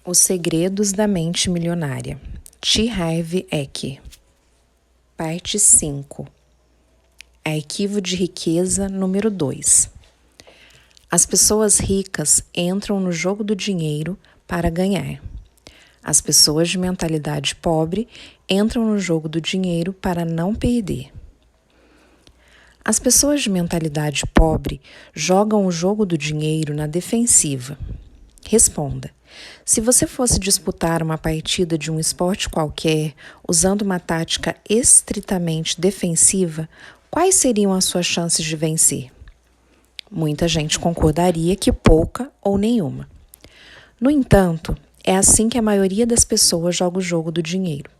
Os Segredos da Mente Milionária, T. Harv Eker. Parte 5. Arquivo de riqueza número 2. As pessoas ricas entram no jogo do dinheiro para ganhar. As pessoas de mentalidade pobre entram no jogo do dinheiro para não perder. As pessoas de mentalidade pobre jogam o jogo do dinheiro na defensiva. Responda: se você fosse disputar uma partida de um esporte qualquer usando uma tática estritamente defensiva, quais seriam as suas chances de vencer? Muita gente concordaria que pouca ou nenhuma. No entanto, é assim que a maioria das pessoas joga o jogo do dinheiro.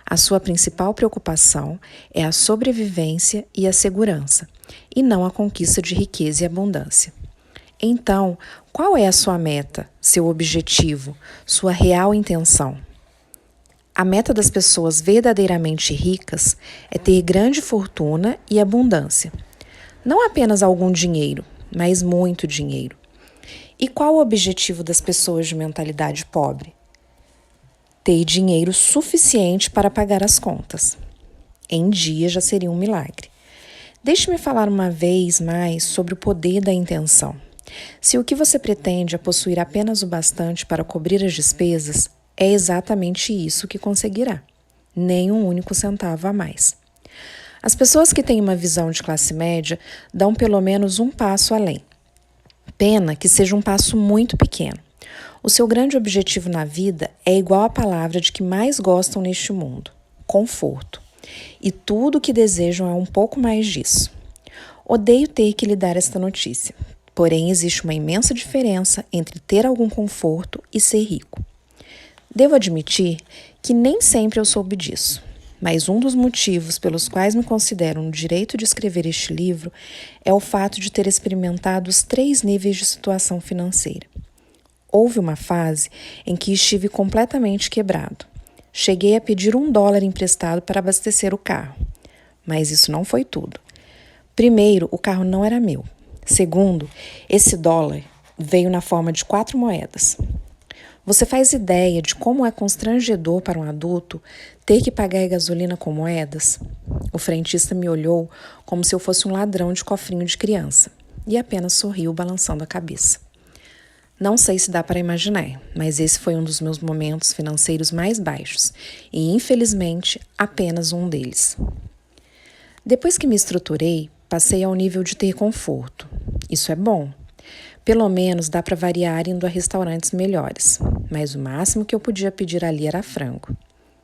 A sua principal preocupação é a sobrevivência e a segurança, e não a conquista de riqueza e abundância. Então, qual é a sua meta, seu objetivo, sua real intenção? A meta das pessoas verdadeiramente ricas é ter grande fortuna e abundância. Não apenas algum dinheiro, mas muito dinheiro. E qual o objetivo das pessoas de mentalidade pobre? Ter dinheiro suficiente para pagar as contas. Em dia já seria um milagre. Deixe-me falar uma vez mais sobre o poder da intenção. Se o que você pretende é possuir apenas o bastante para cobrir as despesas, é exatamente isso que conseguirá. Nem um único centavo a mais. As pessoas que têm uma visão de classe média dão pelo menos um passo além. Pena que seja um passo muito pequeno. O seu grande objetivo na vida é igual à palavra de que mais gostam neste mundo: conforto. E tudo o que desejam é um pouco mais disso. Odeio ter que lhe dar esta notícia. Porém, existe uma imensa diferença entre ter algum conforto e ser rico. Devo admitir que nem sempre eu soube disso, mas um dos motivos pelos quais me considero no direito de escrever este livro é o fato de ter experimentado os 3 níveis de situação financeira. Houve uma fase em que estive completamente quebrado. Cheguei a pedir $1 emprestado para abastecer o carro, mas isso não foi tudo. Primeiro, o carro não era meu. Segundo, esse dólar veio na forma de 4 moedas. Você faz ideia de como é constrangedor para um adulto ter que pagar gasolina com moedas? O frentista me olhou como se eu fosse um ladrão de cofrinho de criança e apenas sorriu balançando a cabeça. Não sei se dá para imaginar, mas esse foi um dos meus momentos financeiros mais baixos e, infelizmente, apenas um deles. Depois que me estruturei, passei ao nível de ter conforto. Isso é bom. Pelo menos dá para variar indo a restaurantes melhores, mas o máximo que eu podia pedir ali era frango.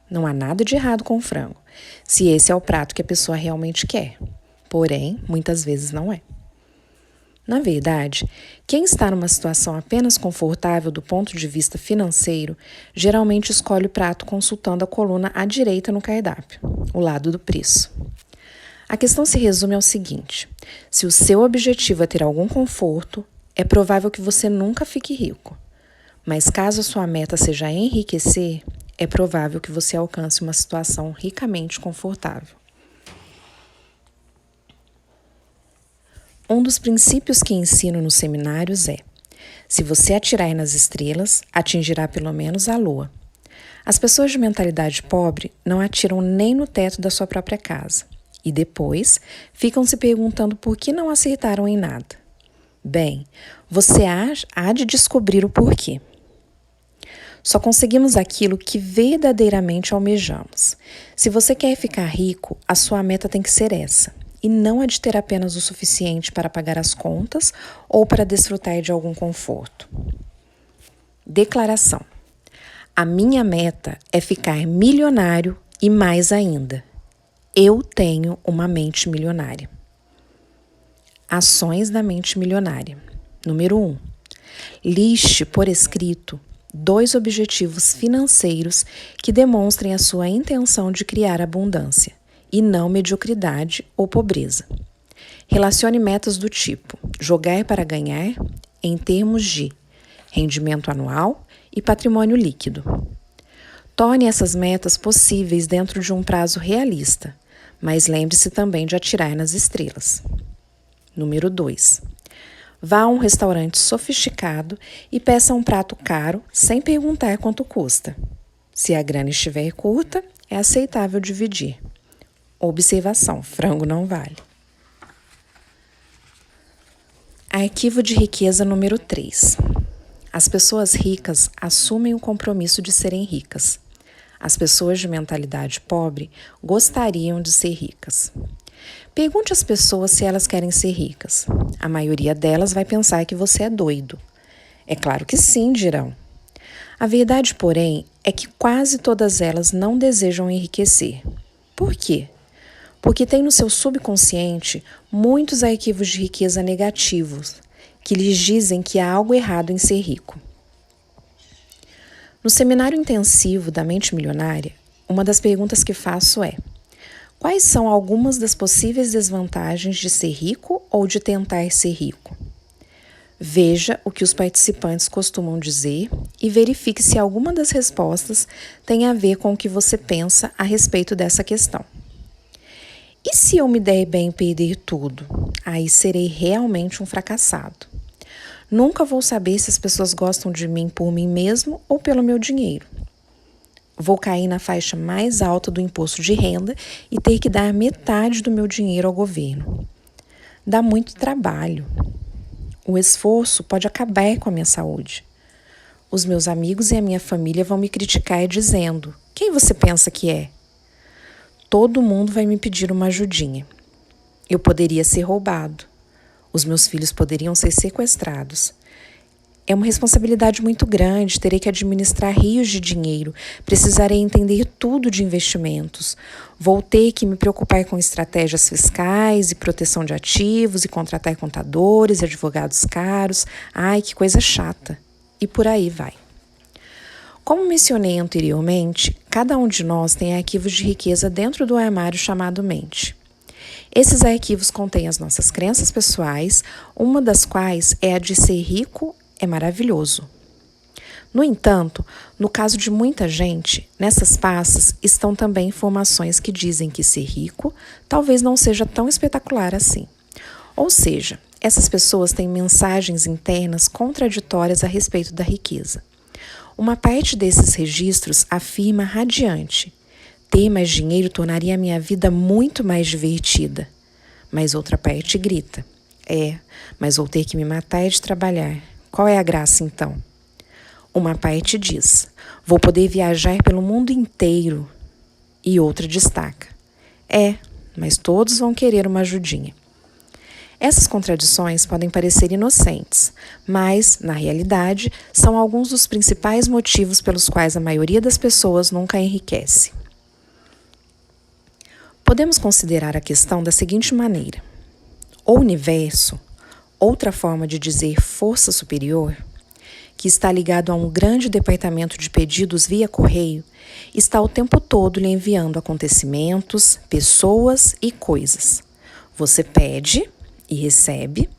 Não há nada de errado com frango, se esse é o prato que a pessoa realmente quer. Porém, muitas vezes não é. Na verdade, quem está numa situação apenas confortável do ponto de vista financeiro, geralmente escolhe o prato consultando a coluna à direita no cardápio, o lado do preço. A questão se resume ao seguinte: se o seu objetivo é ter algum conforto, é provável que você nunca fique rico. Mas caso a sua meta seja enriquecer, é provável que você alcance uma situação ricamente confortável. Um dos princípios que ensino nos seminários é: se você atirar nas estrelas, atingirá pelo menos a lua. As pessoas de mentalidade pobre não atiram nem no teto da sua própria casa. E depois ficam se perguntando por que não acertaram em nada. Bem, você há de descobrir o porquê. Só conseguimos aquilo que verdadeiramente almejamos. Se você quer ficar rico, a sua meta tem que ser essa, e não a de ter apenas o suficiente para pagar as contas ou para desfrutar de algum conforto. Declaração: a minha meta é ficar milionário e mais ainda. Eu tenho uma mente milionária. Ações da mente milionária. Número 1. Liste por escrito 2 objetivos financeiros que demonstrem a sua intenção de criar abundância e não mediocridade ou pobreza. Relacione metas do tipo: jogar para ganhar em termos de rendimento anual e patrimônio líquido. Torne essas metas possíveis dentro de um prazo realista, mas lembre-se também de atirar nas estrelas. Número 2. Vá a um restaurante sofisticado e peça um prato caro sem perguntar quanto custa. Se a grana estiver curta, é aceitável dividir. Observação: frango não vale. Arquivo de riqueza número 3. As pessoas ricas assumem o compromisso de serem ricas. As pessoas de mentalidade pobre gostariam de ser ricas. Pergunte às pessoas se elas querem ser ricas. A maioria delas vai pensar que você é doido. É claro que sim, dirão. A verdade, porém, é que quase todas elas não desejam enriquecer. Por quê? Porque tem no seu subconsciente muitos arquivos de riqueza negativos que lhes dizem que há algo errado em ser rico. No seminário intensivo da Mente Milionária, uma das perguntas que faço é: quais são algumas das possíveis desvantagens de ser rico ou de tentar ser rico? Veja o que os participantes costumam dizer e verifique se alguma das respostas tem a ver com o que você pensa a respeito dessa questão. E se eu me der bem em perder tudo? Aí serei realmente um fracassado. Nunca vou saber se as pessoas gostam de mim por mim mesmo ou pelo meu dinheiro. Vou cair na faixa mais alta do imposto de renda e ter que dar metade do meu dinheiro ao governo. Dá muito trabalho. O esforço pode acabar com a minha saúde. Os meus amigos e a minha família vão me criticar dizendo: quem você pensa que é? Todo mundo vai me pedir uma ajudinha. Eu poderia ser roubado. Os meus filhos poderiam ser sequestrados. É uma responsabilidade muito grande, terei que administrar rios de dinheiro, precisarei entender tudo de investimentos. Vou ter que me preocupar com estratégias fiscais e proteção de ativos e contratar contadores e advogados caros. Ai, que coisa chata. E por aí vai. Como mencionei anteriormente, cada um de nós tem arquivos de riqueza dentro do armário chamado mente. Esses arquivos contêm as nossas crenças pessoais, uma das quais é a de ser rico é maravilhoso. No entanto, no caso de muita gente, nessas pastas estão também informações que dizem que ser rico talvez não seja tão espetacular assim. Ou seja, essas pessoas têm mensagens internas contraditórias a respeito da riqueza. Uma parte desses registros afirma radiante: ter mais dinheiro tornaria a minha vida muito mais divertida. Mas outra parte grita: mas vou ter que me matar de trabalhar. Qual é a graça então? Uma parte diz: vou poder viajar pelo mundo inteiro. E outra destaca: mas todos vão querer uma ajudinha. Essas contradições podem parecer inocentes, mas, na realidade, são alguns dos principais motivos pelos quais a maioria das pessoas nunca enriquece. Podemos considerar a questão da seguinte maneira: o universo, outra forma de dizer força superior, que está ligado a um grande departamento de pedidos via correio, está o tempo todo lhe enviando acontecimentos, pessoas e coisas. Você pede e recebe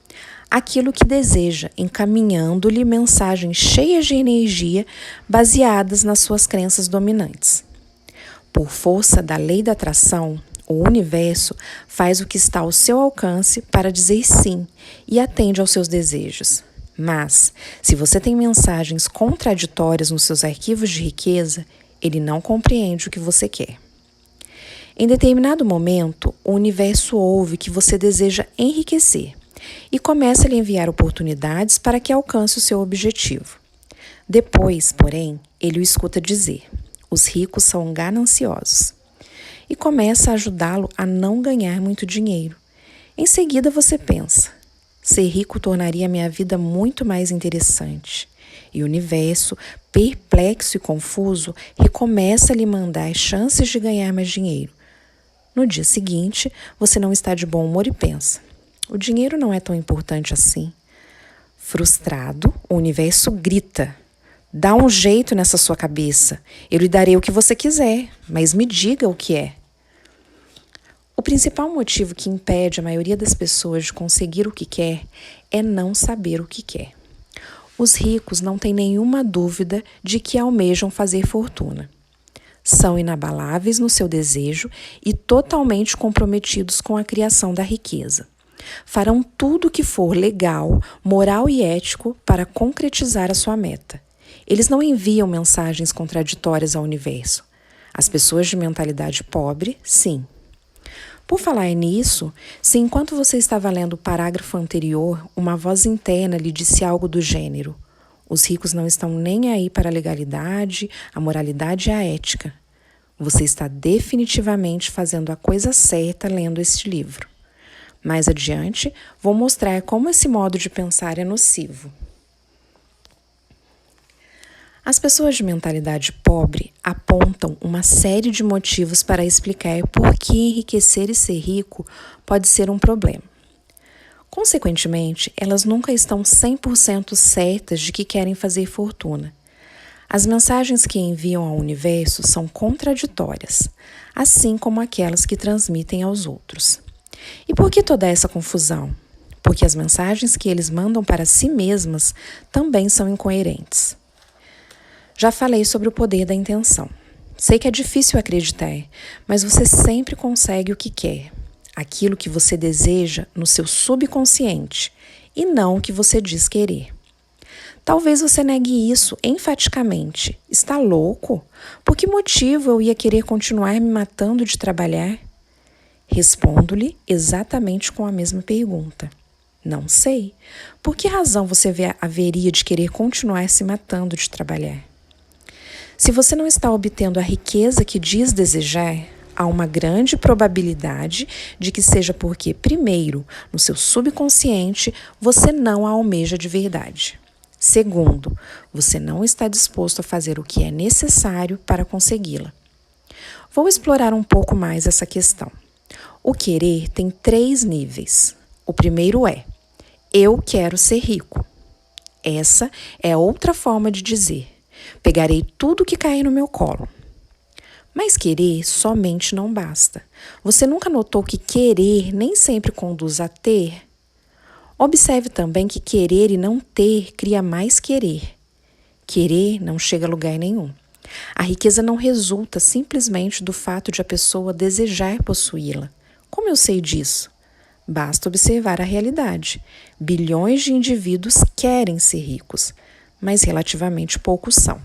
aquilo que deseja, encaminhando-lhe mensagens cheias de energia baseadas nas suas crenças dominantes. Por força da lei da atração, o universo faz o que está ao seu alcance para dizer sim e atende aos seus desejos. Mas, se você tem mensagens contraditórias nos seus arquivos de riqueza, ele não compreende o que você quer. Em determinado momento, o universo ouve que você deseja enriquecer e começa a lhe enviar oportunidades para que alcance o seu objetivo. Depois, porém, ele o escuta dizer: os ricos são gananciosos. E começa a ajudá-lo a não ganhar muito dinheiro. Em seguida, você pensa: ser rico tornaria minha vida muito mais interessante. E o universo, perplexo e confuso, recomeça a lhe mandar chances de ganhar mais dinheiro. No dia seguinte, você não está de bom humor e pensa: o dinheiro não é tão importante assim. Frustrado, o universo grita: dá um jeito nessa sua cabeça. Eu lhe darei o que você quiser, mas me diga o que é. O principal motivo que impede a maioria das pessoas de conseguir o que quer é não saber o que quer. Os ricos não têm nenhuma dúvida de que almejam fazer fortuna. São inabaláveis no seu desejo e totalmente comprometidos com a criação da riqueza. Farão tudo o que for legal, moral e ético para concretizar a sua meta. Eles não enviam mensagens contraditórias ao universo. As pessoas de mentalidade pobre, sim. Por falar nisso, se enquanto você estava lendo o parágrafo anterior, uma voz interna lhe disse algo do gênero: os ricos não estão nem aí para a legalidade, a moralidade e a ética. Você está definitivamente fazendo a coisa certa lendo este livro. Mais adiante, vou mostrar como esse modo de pensar é nocivo. As pessoas de mentalidade pobre apontam uma série de motivos para explicar por que enriquecer e ser rico pode ser um problema. Consequentemente, elas nunca estão 100% certas de que querem fazer fortuna. As mensagens que enviam ao universo são contraditórias, assim como aquelas que transmitem aos outros. E por que toda essa confusão? Porque as mensagens que eles mandam para si mesmas também são incoerentes. Já falei sobre o poder da intenção. Sei que é difícil acreditar, mas você sempre consegue o que quer, aquilo que você deseja no seu subconsciente, e não o que você diz querer. Talvez você negue isso enfaticamente. Está louco? Por que motivo eu ia querer continuar me matando de trabalhar? Respondo-lhe exatamente com a mesma pergunta. Não sei. Por que razão você haveria de querer continuar se matando de trabalhar? Se você não está obtendo a riqueza que diz desejar, há uma grande probabilidade de que seja porque, primeiro, no seu subconsciente, você não a almeja de verdade. Segundo, você não está disposto a fazer o que é necessário para consegui-la. Vou explorar um pouco mais essa questão. O querer tem 3 níveis. O primeiro é: eu quero ser rico. Essa é outra forma de dizer: pegarei tudo que cair no meu colo. Mas querer somente não basta. Você nunca notou que querer nem sempre conduz a ter? Observe também que querer e não ter cria mais querer. Querer não chega a lugar nenhum. A riqueza não resulta simplesmente do fato de a pessoa desejar possuí-la. Como eu sei disso? Basta observar a realidade. Bilhões de indivíduos querem ser ricos, mas relativamente poucos são.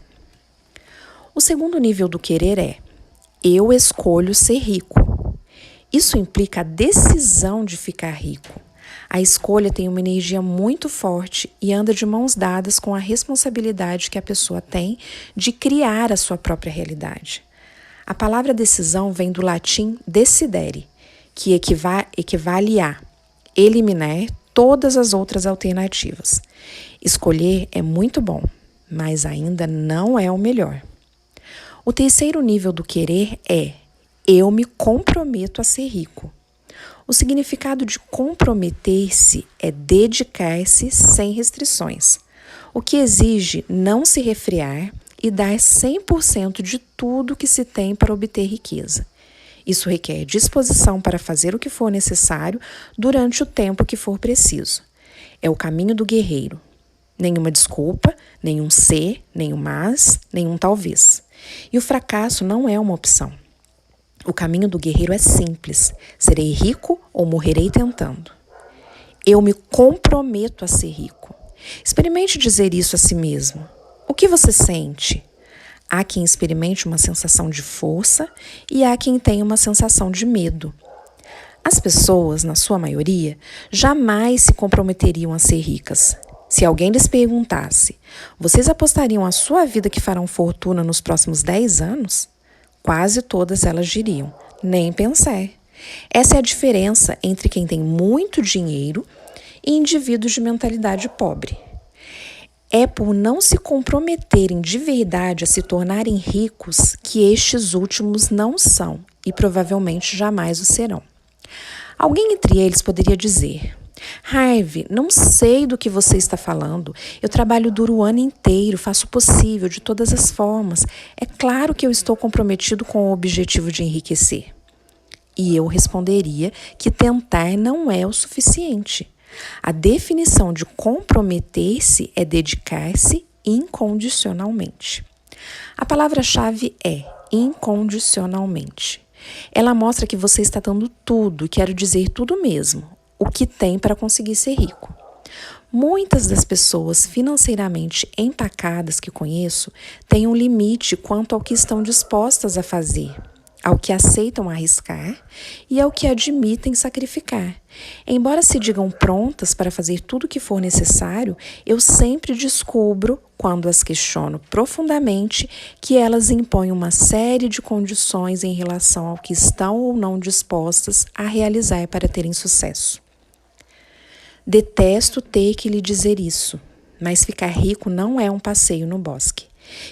O segundo nível do querer é: eu escolho ser rico. Isso implica a decisão de ficar rico. A escolha tem uma energia muito forte e anda de mãos dadas com a responsabilidade que a pessoa tem de criar a sua própria realidade. A palavra decisão vem do latim decidere, que equivale a eliminar todas as outras alternativas. Escolher é muito bom, mas ainda não é o melhor. O terceiro nível do querer é: eu me comprometo a ser rico. O significado de comprometer-se é dedicar-se sem restrições, o que exige não se refriar e dar 100% de tudo que se tem para obter riqueza. Isso requer disposição para fazer o que for necessário durante o tempo que for preciso. É o caminho do guerreiro. Nenhuma desculpa, nenhum ser, nenhum mas, nenhum talvez. E o fracasso não é uma opção. O caminho do guerreiro é simples: serei rico ou morrerei tentando. Eu me comprometo a ser rico. Experimente dizer isso a si mesmo. O que você sente? Há quem experimente uma sensação de força e há quem tenha uma sensação de medo. As pessoas, na sua maioria, jamais se comprometeriam a ser ricas. Se alguém lhes perguntasse: vocês apostariam a sua vida que farão fortuna nos próximos 10 anos? Quase todas elas diriam: nem pensar. Essa é a diferença entre quem tem muito dinheiro e indivíduos de mentalidade pobre. É por não se comprometerem de verdade a se tornarem ricos que estes últimos não são e provavelmente jamais o serão. Alguém entre eles poderia dizer: Harvey, não sei do que você está falando. Eu trabalho duro o ano inteiro, faço o possível de todas as formas. É claro que eu estou comprometido com o objetivo de enriquecer. E eu responderia que tentar não é o suficiente. A definição de comprometer-se é dedicar-se incondicionalmente. A palavra-chave é incondicionalmente. Ela mostra que você está dando tudo, quero dizer tudo mesmo, o que tem para conseguir ser rico. Muitas das pessoas financeiramente empacadas que conheço têm um limite quanto ao que estão dispostas a fazer, ao que aceitam arriscar e ao que admitem sacrificar. Embora se digam prontas para fazer tudo o que for necessário, eu sempre descubro, quando as questiono profundamente, que elas impõem uma série de condições em relação ao que estão ou não dispostas a realizar para terem sucesso. Detesto ter que lhe dizer isso, mas ficar rico não é um passeio no bosque.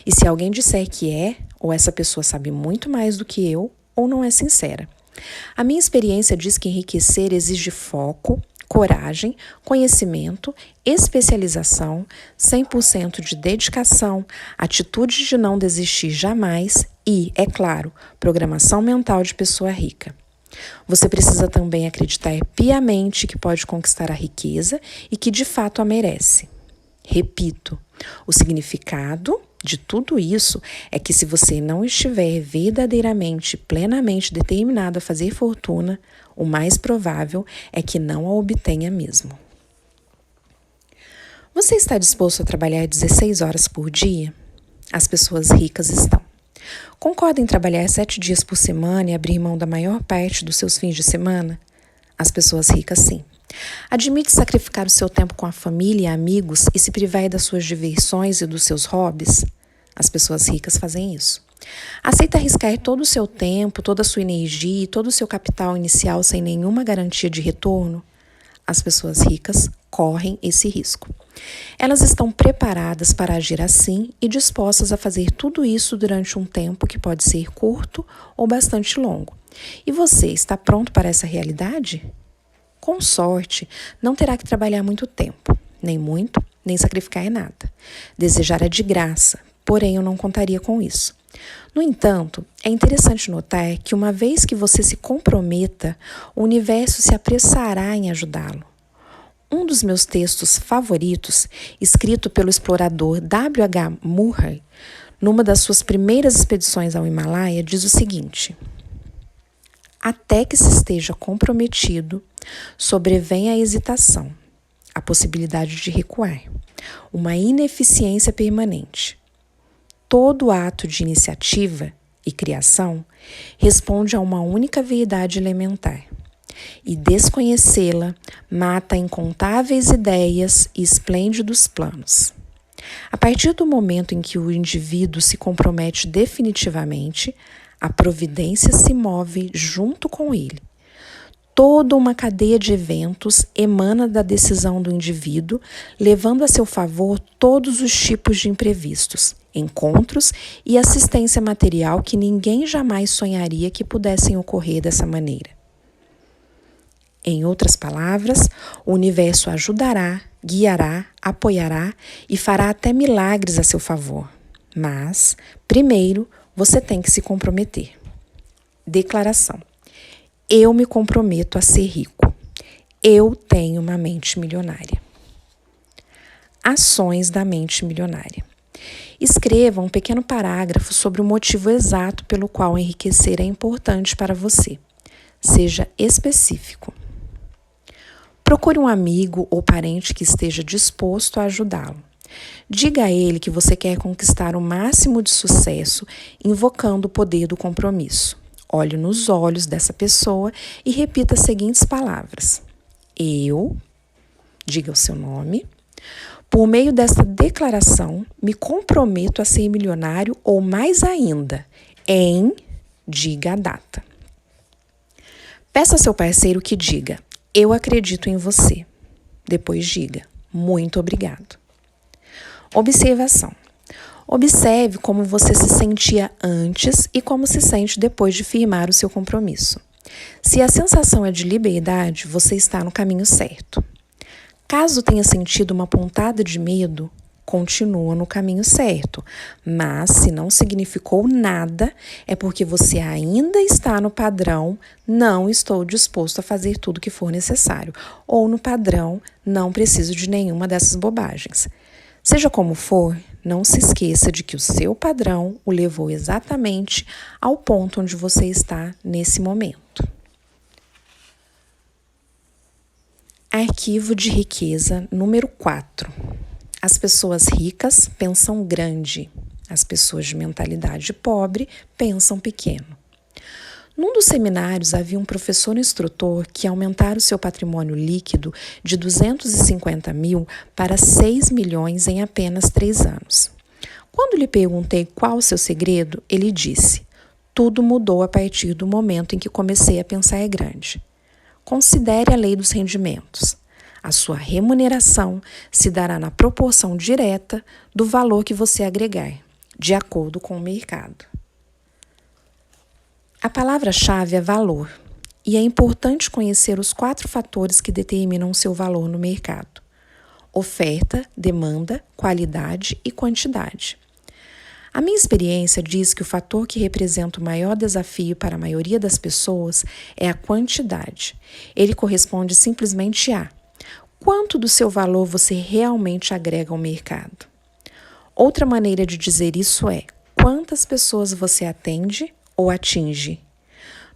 E se alguém disser que é, ou essa pessoa sabe muito mais do que eu, ou não é sincera. A minha experiência diz que enriquecer exige foco, coragem, conhecimento, especialização, 100% de dedicação, atitude de não desistir jamais e, é claro, programação mental de pessoa rica. Você precisa também acreditar piamente que pode conquistar a riqueza e que de fato a merece. Repito, o significado de tudo isso é que se você não estiver verdadeiramente, plenamente determinado a fazer fortuna, o mais provável é que não a obtenha mesmo. Você está disposto a trabalhar 16 horas por dia? As pessoas ricas estão. Concorda em trabalhar 7 dias por semana e abrir mão da maior parte dos seus fins de semana? As pessoas ricas, sim. Admite sacrificar o seu tempo com a família e amigos e se privar das suas diversões e dos seus hobbies? As pessoas ricas fazem isso. Aceita arriscar todo o seu tempo, toda a sua energia e todo o seu capital inicial sem nenhuma garantia de retorno? As pessoas ricas correm esse risco. Elas estão preparadas para agir assim e dispostas a fazer tudo isso durante um tempo que pode ser curto ou bastante longo. E você está pronto para essa realidade? Com sorte, não terá que trabalhar muito tempo, nem sacrificar nada. Desejar é de graça, porém eu não contaria com isso. No entanto, é interessante notar que uma vez que você se comprometa, o universo se apressará em ajudá-lo. Um dos meus textos favoritos, escrito pelo explorador W.H. Murray, numa das suas primeiras expedições ao Himalaia, diz o seguinte: até que se esteja comprometido, sobrevém a hesitação, a possibilidade de recuar, uma ineficiência permanente. Todo ato de iniciativa e criação responde a uma única verdade elementar. E desconhecê-la mata incontáveis ideias e esplêndidos planos. A partir do momento em que o indivíduo se compromete definitivamente, a providência se move junto com ele. Toda uma cadeia de eventos emana da decisão do indivíduo, levando a seu favor todos os tipos de imprevistos, encontros e assistência material que ninguém jamais sonharia que pudessem ocorrer dessa maneira. Em outras palavras, o universo ajudará, guiará, apoiará e fará até milagres a seu favor. Mas, primeiro, você tem que se comprometer. Declaração: eu me comprometo a ser rico. Eu tenho uma mente milionária. Ações da mente milionária. Escreva um pequeno parágrafo sobre o motivo exato pelo qual enriquecer é importante para você. Seja específico. Procure um amigo ou parente que esteja disposto a ajudá-lo. Diga a ele que você quer conquistar o máximo de sucesso, invocando o poder do compromisso. Olhe nos olhos dessa pessoa e repita as seguintes palavras. Eu, diga o seu nome, por meio desta declaração, me comprometo a ser milionário ou mais ainda, diga a data. Peça a seu parceiro que diga, eu acredito em você. Depois diga, muito obrigado. Observação. Observe como você se sentia antes e como se sente depois de firmar o seu compromisso. Se a sensação é de liberdade, você está no caminho certo. Caso tenha sentido uma pontada de medo, continua no caminho certo. Mas, se não significou nada, é porque você ainda está no padrão não estou disposto a fazer tudo o que for necessário, ou no padrão não preciso de nenhuma dessas bobagens. Seja como for, não se esqueça de que o seu padrão o levou exatamente ao ponto onde você está nesse momento. Arquivo de riqueza número 4. As pessoas ricas pensam grande. As pessoas de mentalidade pobre pensam pequeno. Num dos seminários havia um professor instrutor que aumentara o seu patrimônio líquido de 250 mil para 6 milhões em apenas 3 anos. Quando lhe perguntei qual o seu segredo, ele disse: tudo mudou a partir do momento em que comecei a pensar grande. Considere a lei dos rendimentos. A sua remuneração se dará na proporção direta do valor que você agregar, de acordo com o mercado. A palavra-chave é valor, e é importante conhecer os 4 fatores que determinam o seu valor no mercado: oferta, demanda, qualidade e quantidade. A minha experiência diz que o fator que representa o maior desafio para a maioria das pessoas é a quantidade. Ele corresponde simplesmente a quanto do seu valor você realmente agrega ao mercado. Outra maneira de dizer isso é quantas pessoas você atende ou atinge.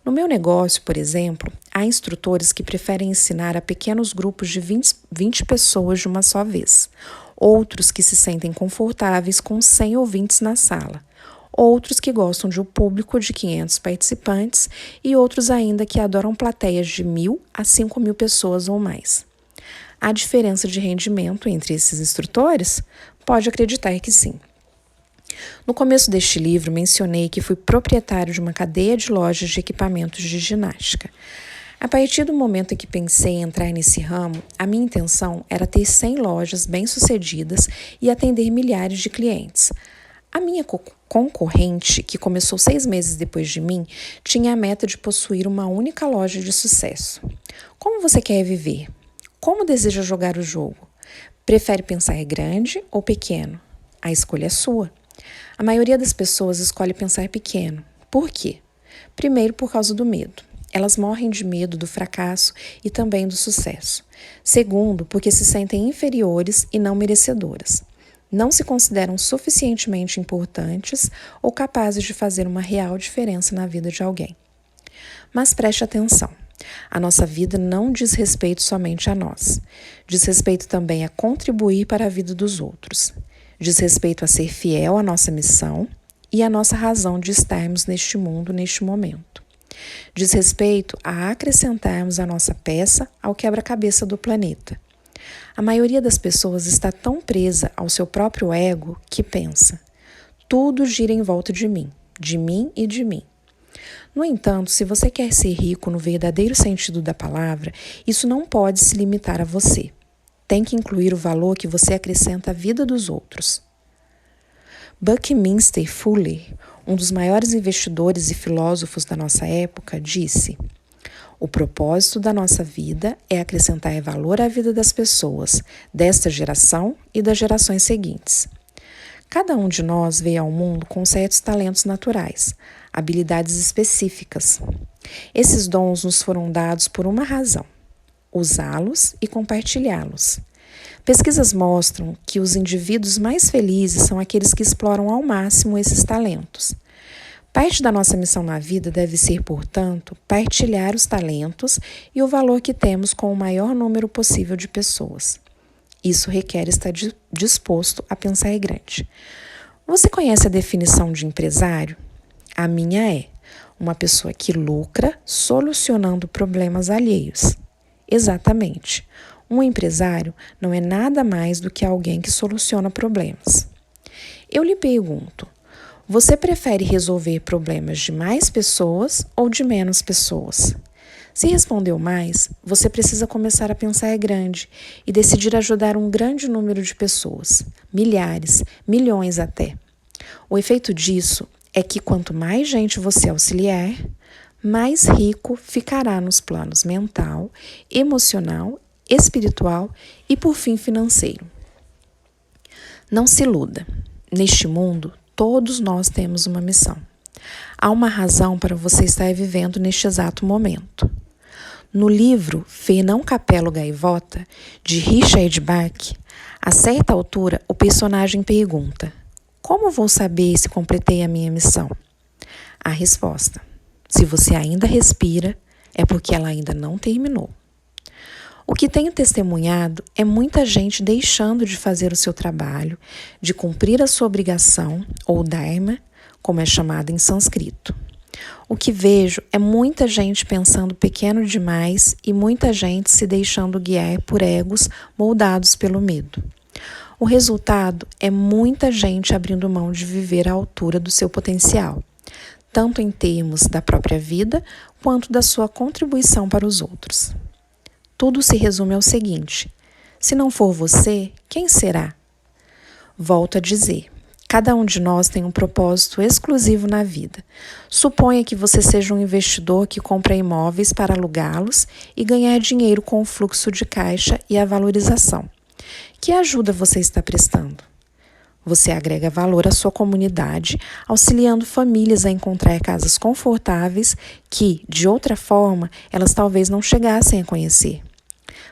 No meu negócio, por exemplo, há instrutores que preferem ensinar a pequenos grupos de 20 pessoas de uma só vez. Outros que se sentem confortáveis com 100 ouvintes na sala. Outros que gostam de um público de 500 participantes e outros ainda que adoram plateias de 1.000 a 5.000 pessoas ou mais. Há diferença de rendimento entre esses instrutores? Pode acreditar que sim. No começo deste livro, mencionei que fui proprietário de uma cadeia de lojas de equipamentos de ginástica. A partir do momento em que pensei em entrar nesse ramo, a minha intenção era ter 100 lojas bem-sucedidas e atender milhares de clientes. A minha concorrente, que começou 6 meses depois de mim, tinha a meta de possuir uma única loja de sucesso. Como você quer viver? Como deseja jogar o jogo? Prefere pensar grande ou pequeno? A escolha é sua. A maioria das pessoas escolhe pensar pequeno. Por quê? Primeiro, por causa do medo. Elas morrem de medo do fracasso e também do sucesso. Segundo, porque se sentem inferiores e não merecedoras. Não se consideram suficientemente importantes ou capazes de fazer uma real diferença na vida de alguém. Mas preste atenção. A nossa vida não diz respeito somente a nós. Diz respeito também a contribuir para a vida dos outros. Diz respeito a ser fiel à nossa missão e à nossa razão de estarmos neste mundo, neste momento. Diz respeito a acrescentarmos a nossa peça ao quebra-cabeça do planeta. A maioria das pessoas está tão presa ao seu próprio ego que pensa: tudo gira em volta de mim e de mim. No entanto, se você quer ser rico no verdadeiro sentido da palavra, isso não pode se limitar a você. Tem que incluir o valor que você acrescenta à vida dos outros. Buckminster Fuller, um dos maiores investidores e filósofos da nossa época, disse: o propósito da nossa vida é acrescentar valor à vida das pessoas, desta geração e das gerações seguintes. Cada um de nós veio ao mundo com certos talentos naturais, habilidades específicas. Esses dons nos foram dados por uma razão: usá-los e compartilhá-los. Pesquisas mostram que os indivíduos mais felizes são aqueles que exploram ao máximo esses talentos. Parte da nossa missão na vida deve ser, portanto, partilhar os talentos e o valor que temos com o maior número possível de pessoas. Isso requer estar disposto a pensar grande. Você conhece a definição de empresário? A minha é: uma pessoa que lucra solucionando problemas alheios. Exatamente. Um empresário não é nada mais do que alguém que soluciona problemas. Eu lhe pergunto: você prefere resolver problemas de mais pessoas ou de menos pessoas? Se respondeu mais, você precisa começar a pensar grande e decidir ajudar um grande número de pessoas, milhares, milhões até. O efeito disso é que quanto mais gente você auxiliar, mais rico ficará nos planos mental, emocional, espiritual e, por fim, financeiro. Não se iluda. Neste mundo, todos nós temos uma missão. Há uma razão para você estar vivendo neste exato momento. No livro Fernão Capello Gaivota, de Richard Bach, a certa altura o personagem pergunta: como vou saber se completei a minha missão? A resposta: se você ainda respira, é porque ela ainda não terminou. O que tenho testemunhado é muita gente deixando de fazer o seu trabalho, de cumprir a sua obrigação, ou dharma, como é chamado em sânscrito. O que vejo é muita gente pensando pequeno demais e muita gente se deixando guiar por egos moldados pelo medo. O resultado é muita gente abrindo mão de viver à altura do seu potencial, tanto em termos da própria vida quanto da sua contribuição para os outros. Tudo se resume ao seguinte: se não for você, quem será? Volto a dizer, cada um de nós tem um propósito exclusivo na vida. Suponha que você seja um investidor que compra imóveis para alugá-los e ganhar dinheiro com o fluxo de caixa e a valorização. Que ajuda você está prestando? Você agrega valor à sua comunidade, auxiliando famílias a encontrar casas confortáveis que, de outra forma, elas talvez não chegassem a conhecer.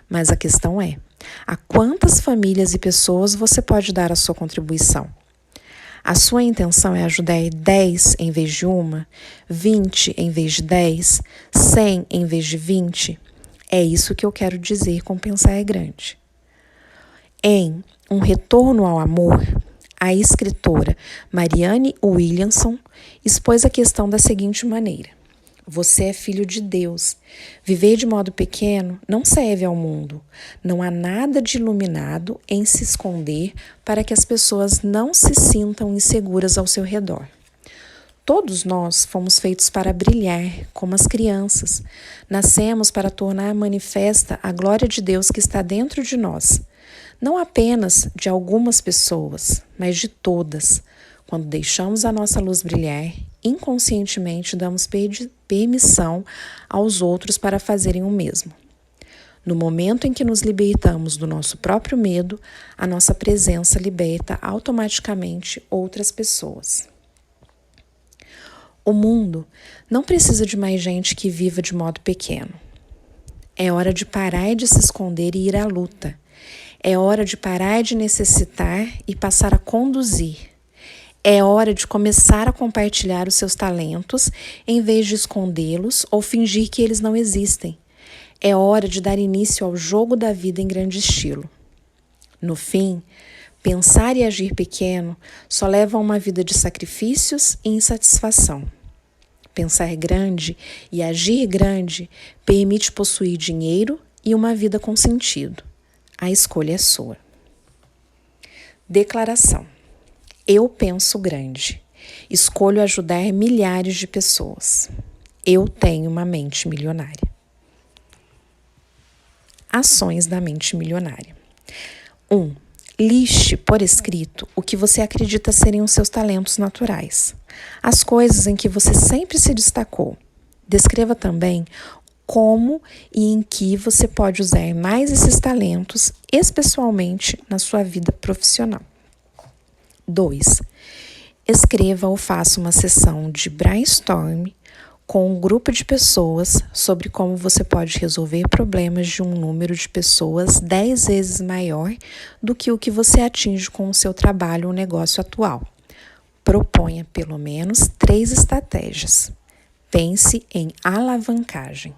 Mas a questão é, a quantas famílias e pessoas você pode dar a sua contribuição? A sua intenção é ajudar 10 em vez de uma, 20 em vez de 10, 100 em vez de 20? É isso que eu quero dizer com pensar é grande. Em Um Retorno ao Amor, a escritora Marianne Williamson expôs a questão da seguinte maneira: você é filho de Deus. Viver de modo pequeno não serve ao mundo. Não há nada de iluminado em se esconder para que as pessoas não se sintam inseguras ao seu redor. Todos nós fomos feitos para brilhar, como as crianças. Nascemos para tornar manifesta a glória de Deus que está dentro de nós. Não apenas de algumas pessoas, mas de todas. Quando deixamos a nossa luz brilhar, inconscientemente damos permissão aos outros para fazerem o mesmo. No momento em que nos libertamos do nosso próprio medo, a nossa presença liberta automaticamente outras pessoas. O mundo não precisa de mais gente que viva de modo pequeno. É hora de parar de se esconder e ir à luta. É hora de parar de necessitar e passar a conduzir. É hora de começar a compartilhar os seus talentos em vez de escondê-los ou fingir que eles não existem. É hora de dar início ao jogo da vida em grande estilo. No fim, pensar e agir pequeno só leva a uma vida de sacrifícios e insatisfação. Pensar grande e agir grande permite possuir dinheiro e uma vida com sentido. A escolha é sua. Declaração: eu penso grande. Escolho ajudar milhares de pessoas. Eu tenho uma mente milionária. Ações da mente milionária. 1. Liste por escrito o que você acredita serem os seus talentos naturais. As coisas em que você sempre se destacou. Descreva também como e em que você pode usar mais esses talentos, especialmente na sua vida profissional. 2. Escreva ou faça uma sessão de brainstorm com um grupo de pessoas sobre como você pode resolver problemas de um número de pessoas 10 vezes maior do que o que você atinge com o seu trabalho ou negócio atual. Proponha pelo menos 3 estratégias. Pense em alavancagem.